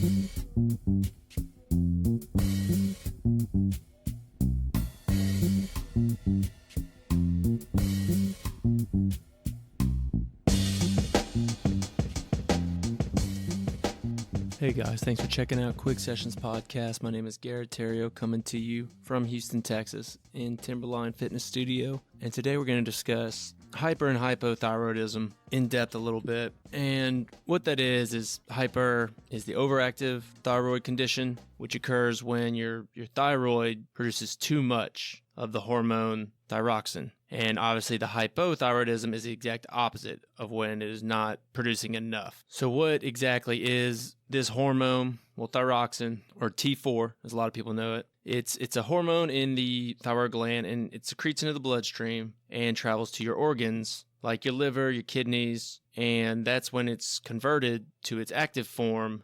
Hey guys, thanks for checking out Quick Sessions Podcast. My name is Garrett Terrio, coming to you from Houston, Texas, in Timberline Fitness Studio. And today we're going to discuss hyper and hypothyroidism in depth a little bit. And what that is hyper is the overactive thyroid condition, which occurs when your thyroid produces too much of the hormone thyroxine. And obviously the hypothyroidism is the exact opposite of when it is not producing enough. So what exactly is this hormone? Well, thyroxine, or T4, as a lot of people know it. It's a hormone in the thyroid gland, and it secretes into the bloodstream and travels to your organs, like your liver, your kidneys, and that's when it's converted to its active form,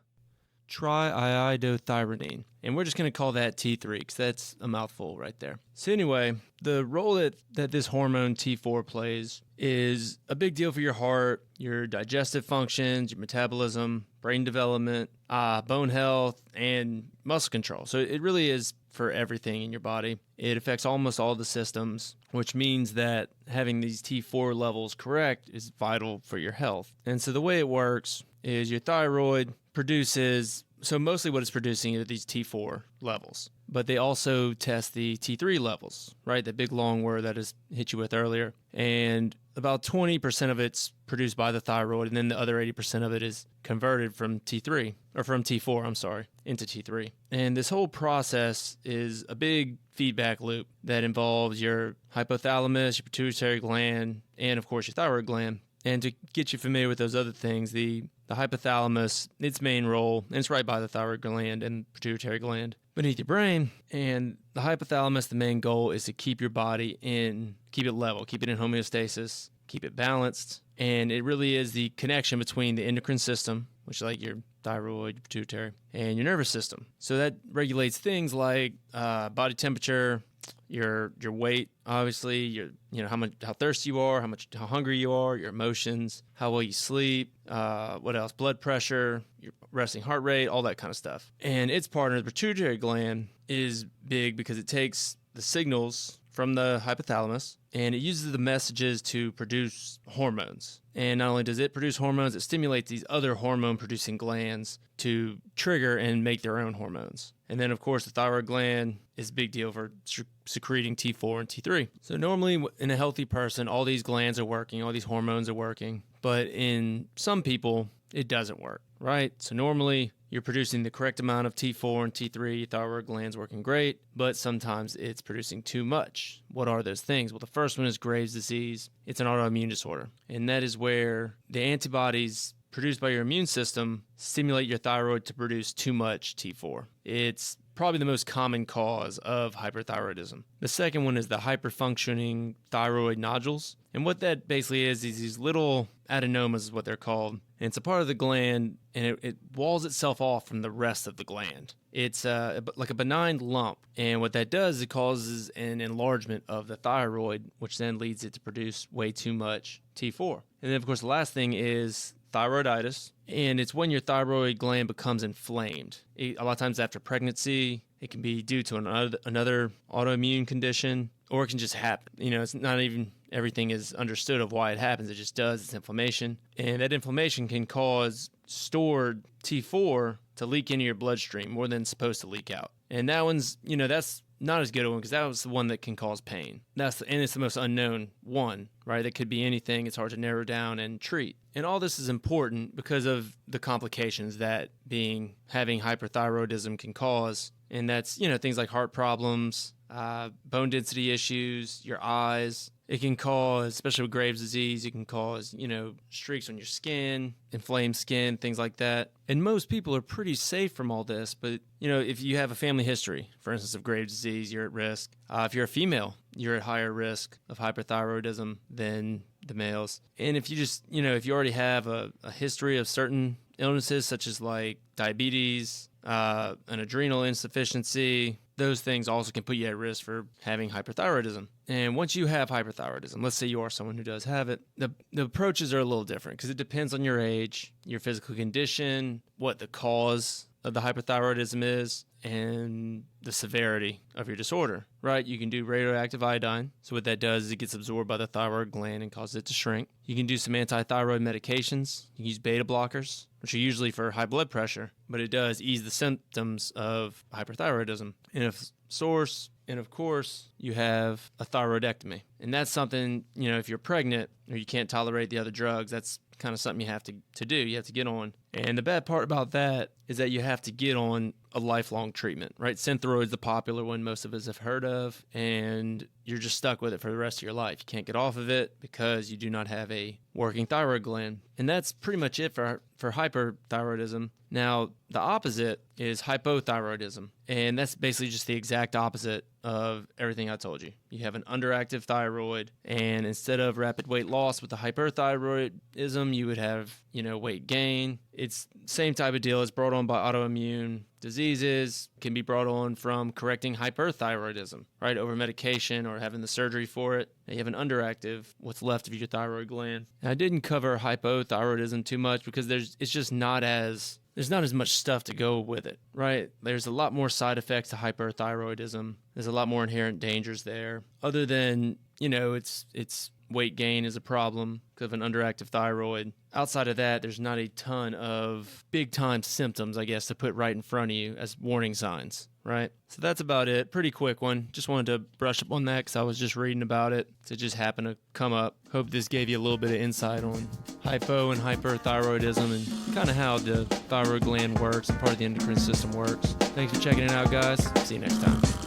triiodothyronine. And we're just going to call that T3 because that's a mouthful right there. So anyway, the role that this hormone T4 plays is a big deal for your heart, your digestive functions, your metabolism, brain development, bone health, and muscle control. So it really is for everything in your body. It affects almost all the systems, which means that having these T4 levels correct is vital for your health. And so the way it works is your thyroid produces, so mostly what it's producing are these T4 levels, but they also test the T3 levels, right? That big long word that I hit you with earlier. And about 20% of it's produced by the thyroid, and then the other 80% of it is converted from T4, into T3. And this whole process is a big feedback loop that involves your hypothalamus, your pituitary gland, and of course your thyroid gland. And to get you familiar with those other things, the hypothalamus, its main role, and it's right by the thyroid gland and pituitary gland beneath your brain. And the hypothalamus, the main goal is to keep your body keep it level, keep it in homeostasis, keep it balanced. And it really is the connection between the endocrine system, which is like your thyroid, your pituitary, and your nervous system. So that regulates things like body temperature, your weight, obviously, how thirsty you are, how hungry you are, your emotions, how well you sleep, what else? Blood pressure, your resting heart rate, all that kind of stuff. And its partner, the pituitary gland, is big because it takes the signals from the hypothalamus and it uses the messages to produce hormones. And not only does it produce hormones, it stimulates these other hormone-producing glands to trigger and make their own hormones. And then, of course, the thyroid gland is a big deal for secreting T4 and T3. So normally in a healthy person, all these glands are working, all these hormones are working. But in some people, it doesn't work, right? So normally you're producing the correct amount of T4 and T3, your thyroid gland's working great, but sometimes it's producing too much. What are those things? Well, the first one is Graves' disease. It's an autoimmune disorder, and that is where the antibodies produced by your immune system stimulate your thyroid to produce too much T4. It's probably the most common cause of hyperthyroidism. The second one is the hyperfunctioning thyroid nodules. And what that basically is these little adenomas is what they're called. And it's a part of the gland, and it walls itself off from the rest of the gland. It's like a benign lump. And what that does is it causes an enlargement of the thyroid, which then leads it to produce way too much T4. And then, of course, the last thing is thyroiditis, and it's when your thyroid gland becomes inflamed. A lot of times after pregnancy, it can be due to another autoimmune condition, or it can just happen. It's not even everything is understood of why it happens. It just does. It's inflammation, and that inflammation can cause stored T4 to leak into your bloodstream more than it's supposed to leak out. And that one's, that's not as good a one because that was the one that can cause pain. And it's the most unknown one, right? That could be anything. It's hard to narrow down and treat. And all this is important because of the complications that having hyperthyroidism can cause. And that's, things like heart problems, bone density issues, your eyes. It can cause, especially with Graves' disease, it can cause, streaks on your skin, inflamed skin, things like that. And most people are pretty safe from all this. But, if you have a family history, for instance, of Graves' disease, you're at risk. If you're a female, you're at higher risk of hyperthyroidism than the males. And if you just, if you already have a history of certain illnesses, such as like diabetes, an adrenal insufficiency, those things also can put you at risk for having hyperthyroidism. And once you have hyperthyroidism, let's say you are someone who does have it, the approaches are a little different because it depends on your age, your physical condition, what the cause of the hyperthyroidism is and the severity of your disorder, right? You can do radioactive iodine. So what that does is it gets absorbed by the thyroid gland and causes it to shrink. You can do some anti-thyroid medications. You can use beta blockers, which are usually for high blood pressure, but it does ease the symptoms of hyperthyroidism. And of course, you have a thyroidectomy. And that's something, if you're pregnant or you can't tolerate the other drugs, that's kind of something you have to do. You have to get on. And the bad part about that is that you have to get on a lifelong treatment, right? Synthroid's the popular one most of us have heard of, and you're just stuck with it for the rest of your life. You can't get off of it because you do not have a working thyroid gland. And that's pretty much it for hyperthyroidism. Now, the opposite is hypothyroidism, and that's basically just the exact opposite of everything I told you. You have an underactive thyroid, and instead of rapid weight loss with the hyperthyroidism, you would have, weight gain. It's same type of deal. It's brought on by autoimmune diseases, can be brought on from correcting hyperthyroidism, right? Over medication or having the surgery for it. Now you have an underactive, what's left of your thyroid gland. And I didn't cover hypothyroidism too much because there's not as much stuff to go with it, right? There's a lot more side effects to hyperthyroidism. There's a lot more inherent dangers there. Other than, it's weight gain is a problem because of an underactive thyroid. Outside of that, there's not a ton of big-time symptoms, I guess, to put right in front of you as warning signs, right? So that's about it. Pretty quick one. Just wanted to brush up on that because I was just reading about it. So it just happened to come up. Hope this gave you a little bit of insight on hypo and hyperthyroidism and kind of how the thyroid gland works and part of the endocrine system works. Thanks for checking it out, guys. See you next time.